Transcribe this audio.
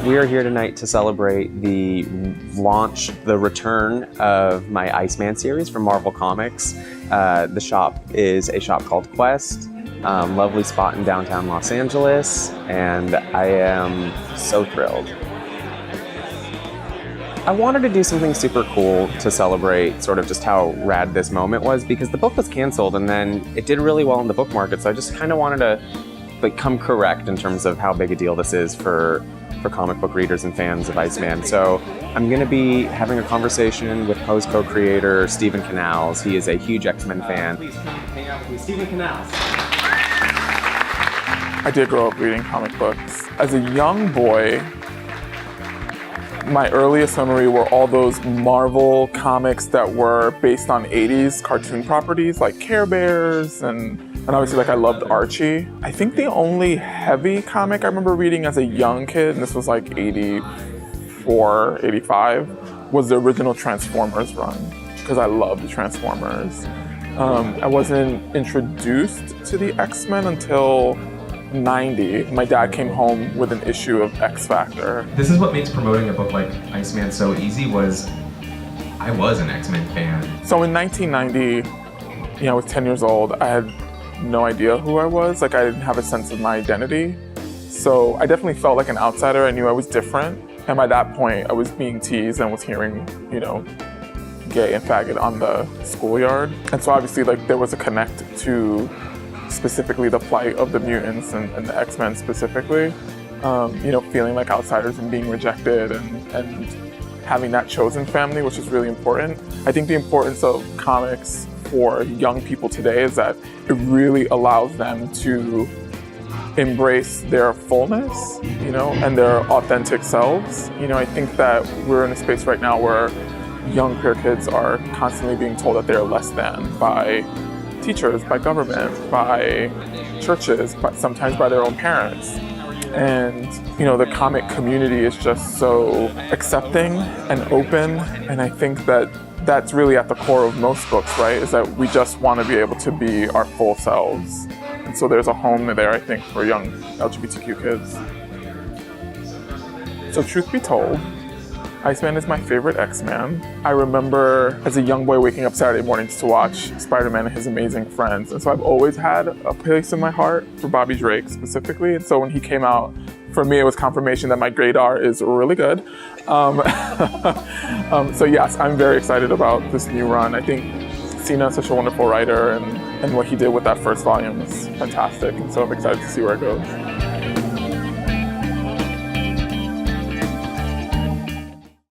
We are here tonight to celebrate the return of my Iceman series from Marvel Comics. The shop is a shop called Quest, lovely spot in downtown Los Angeles, and I am so thrilled. I wanted to do something super cool to celebrate sort of just how rad this moment was, because the book was canceled and then it did really well in the book market, so I just kind of wanted to come correct in terms of how big a deal this is for comic book readers and fans of Iceman. So I'm going to be having a conversation with Poe's co-creator, Steven Canals. He is a huge X-Men fan. Please come hang out with me, Steven Canals. I did grow up reading comic books. As a young boy, my earliest memory were all those Marvel comics that were based on 80s cartoon properties like Care Bears and obviously, like, I loved Archie. I think the only heavy comic I remember reading as a young kid, and this was like 84, 85, was the original Transformers run, because I loved Transformers. I wasn't introduced to the X-Men until 90. My dad came home with an issue of X Factor. This is what makes promoting a book like Iceman so easy, was I was an X-Men fan. So in 1990, I was 10 years old. I had no idea who I was. Like, I didn't have a sense of my identity. So I definitely felt like an outsider. I knew I was different. And by that point, I was being teased and was hearing, gay and faggot on the schoolyard. And so obviously, like, there was a connect to specifically the plight of the mutants and the X-Men specifically. Feeling like outsiders and being rejected and having that chosen family, which is really important. I think the importance of comics for young people today is that it really allows them to embrace their fullness, and their authentic selves. I think that we're in a space right now where young queer kids are constantly being told that they're less than by teachers, by government, by churches, but sometimes by their own parents. And, the comic community is just so accepting and open, and I think that that's really at the core of most books, right? Is that we just want to be able to be our full selves. And so there's a home there, I think, for young LGBTQ kids. So truth be told, Iceman is my favorite X-Man. I remember as a young boy waking up Saturday mornings to watch Spider-Man and His Amazing Friends. And so I've always had a place in my heart for Bobby Drake specifically. And so when he came out, for me, it was confirmation that my radar is really good. So yes, I'm very excited about this new run. I think Sina is such a wonderful writer, and what he did with that first volume is fantastic. And so I'm excited to see where it goes.